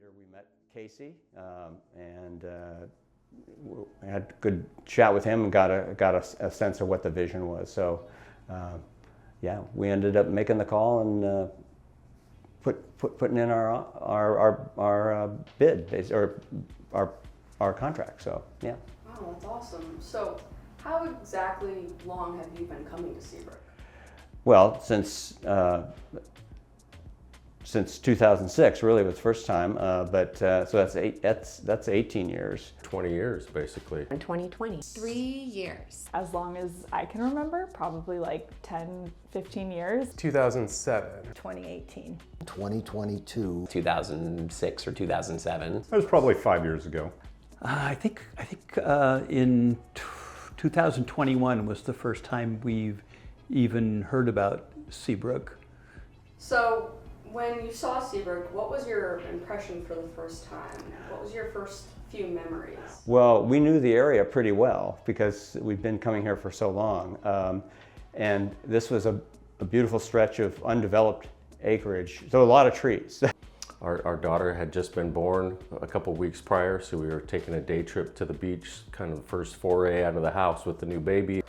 later we met Casey, and I had a good chat with him and got a sense of what the vision was. So yeah, we ended up making the call and putting in our bid, or our contract. So yeah. Wow, that's awesome. So how exactly long have you been coming to Seabrook? Well, since 2006, really was the first time, but so that's 18 years. 20 years, basically. In 2020. 3 years. As long as I can remember, probably like 10, 15 years. 2007. 2018. 2022. 2006 or 2007. That was probably 5 years ago. I think in 2021 was the first time we've even heard about Seabrook. So when you saw Seabrook, what was your impression for the first time? What was your first few memories? Well, we knew the area pretty well because we've been coming here for so long. And this was a beautiful stretch of undeveloped acreage, so a lot of trees. Our daughter had just been born a couple weeks prior, so we were taking a day trip to the beach, kind of the first foray out of the house with the new baby.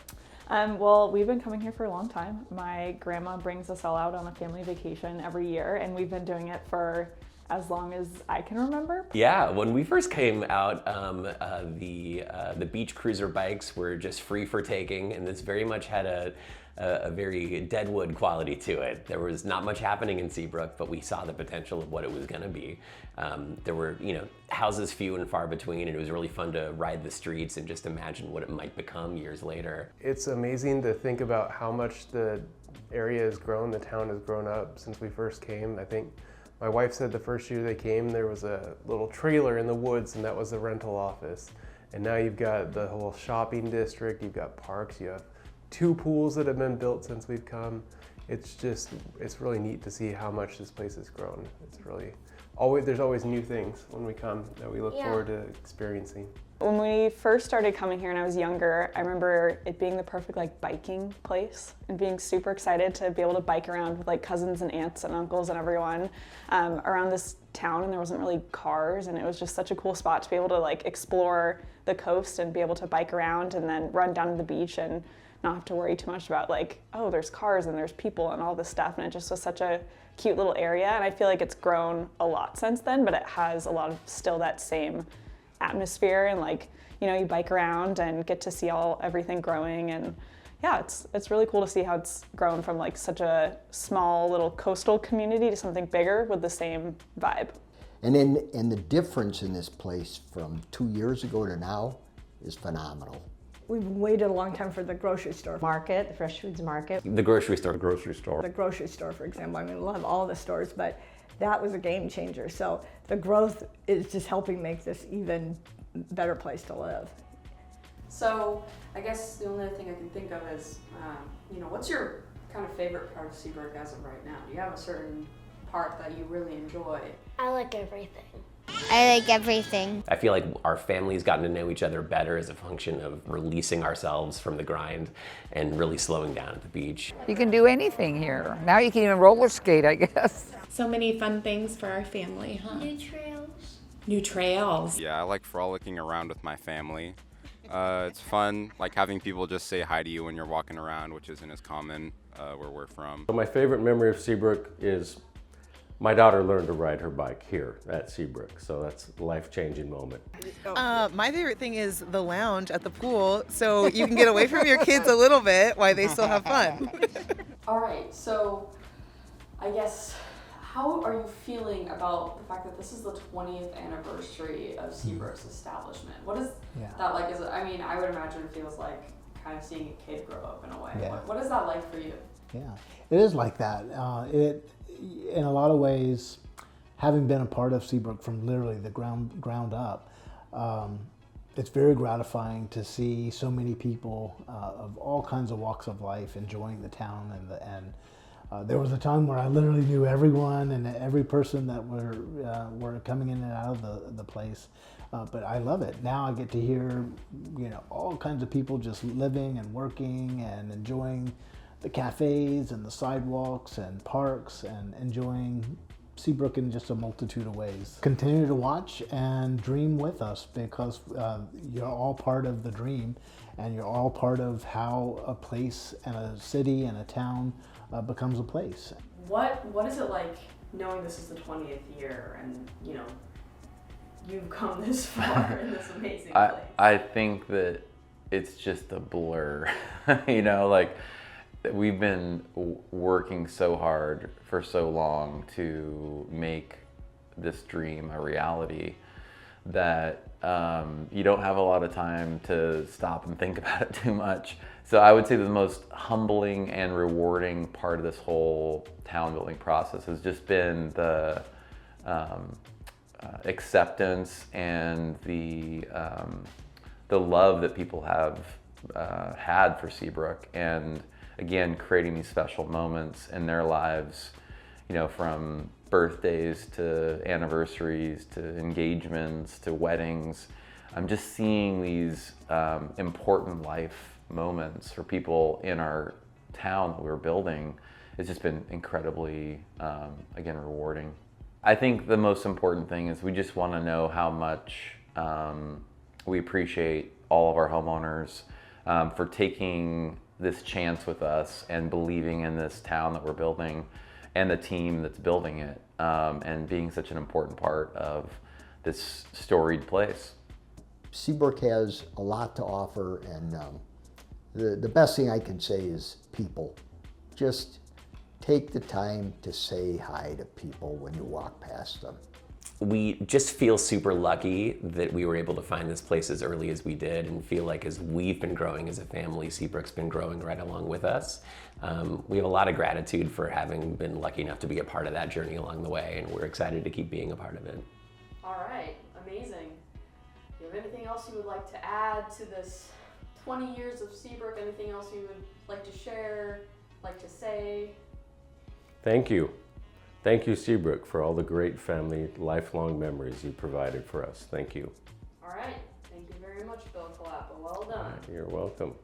Well, we've been coming here for a long time. My grandma brings us all out on a family vacation every year, and we've been doing it for as long as I can remember. Yeah, when we first came out, the beach cruiser bikes were just free for taking, and this very much had a very Deadwood quality to it. There was not much happening in Seabrook, but we saw the potential of what it was going to be. There were, houses few and far between, and it was really fun to ride the streets and just imagine what it might become years later. It's amazing to think about how much the area has grown, the town has grown up since we first came. I think my wife said the first year they came, there was a little trailer in the woods, and that was the rental office. And now you've got the whole shopping district, you've got parks, you have 2 pools that have been built since we've come. It's really neat to see how much this place has grown. It's really, there's always new things when we come that we look forward to experiencing. When we first started coming here and I was younger, I remember it being the perfect biking place and being super excited to be able to bike around with cousins and aunts and uncles and everyone around this town, and there wasn't really cars, and it was just such a cool spot to be able to explore the coast and be able to bike around and then run down to the beach and not have to worry too much about oh, there's cars and there's people and all this stuff, and it just was such a cute little area. And I feel like it's grown a lot since then, but it has a lot of still that same atmosphere, and you bike around and get to see everything growing, and yeah, it's really cool to see how it's grown from such a small little coastal community to something bigger with the same vibe. And the difference in this place from 2 years ago to now is phenomenal. We've waited a long time for the grocery store. Market, the fresh foods market. The grocery store. The grocery store. The grocery store, for example. I mean, we love all the stores, but that was a game changer. So the growth is just helping make this even better place to live. So I guess the only other thing I can think of is, what's your kind of favorite part of Seabrook as of right now? Do you have a certain part that you really enjoy? I like everything. I like everything. I feel like our family's gotten to know each other better as a function of releasing ourselves from the grind and really slowing down at the beach. You can do anything here. Now you can even roller skate, I guess. So many fun things for our family, huh? New trails. New trails. Yeah, I like frolicking around with my family. It's fun, having people just say hi to you when you're walking around, which isn't as common where we're from. So my favorite memory of Seabrook is my daughter learned to ride her bike here at Seabrook, so that's a life-changing moment. My favorite thing is the lounge at the pool, so you can get away from your kids a little bit while they still have fun. All right, so I guess, how are you feeling about the fact that this is the 20th anniversary of Seabrook's establishment? What is that like? I would imagine it feels like kind of seeing a kid grow up in a way. Yeah. What is that like for you? Yeah, it is like that. In a lot of ways, having been a part of Seabrook from literally the ground up, it's very gratifying to see so many people of all kinds of walks of life enjoying the town, and there was a time where I literally knew everyone and every person that were coming in and out of the place. But I love it. Now I get to hear all kinds of people just living and working and enjoying the cafes and the sidewalks and parks and enjoying Seabrook in just a multitude of ways. Continue to watch and dream with us, because you're all part of the dream, and you're all part of how a place and a city and a town becomes a place. What is it like knowing this is the 20th year and, you know, you've come this far in this amazing place? I think that it's just a blur. You know, like, we've been working so hard for so long to make this dream a reality that you don't have a lot of time to stop and think about it too much. So I would say the most humbling and rewarding part of this whole town building process has just been the acceptance and the love that people have had for Seabrook, and again, creating these special moments in their lives, you know, from birthdays to anniversaries to engagements to weddings. I'm just seeing these important life moments for people in our town that we're building. It's just been incredibly, again, rewarding. I think the most important thing is we just want to know how much we appreciate all of our homeowners for taking this chance with us and believing in this town that we're building and the team that's building it, and being such an important part of this storied place. Seabrook has a lot to offer, and the best thing I can say is people. Just take the time to say hi to people when you walk past them. We just feel super lucky that we were able to find this place as early as we did, and feel like as we've been growing as a family, Seabrook's been growing right along with us. We have a lot of gratitude for having been lucky enough to be a part of that journey along the way, and we're excited to keep being a part of it. All right, amazing. Do you have anything else you would like to add to this 20 years of Seabrook? Anything else you would like to share, like to say? Thank you. Thank you, Seabrook, for all the great family, lifelong memories you provided for us. Thank you. All right. Thank you very much, Bill Kalapa. Well done. You're welcome.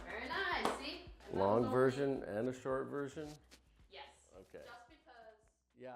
Very nice. See? Long version and a short version? Yes. Okay. Just because. Yeah.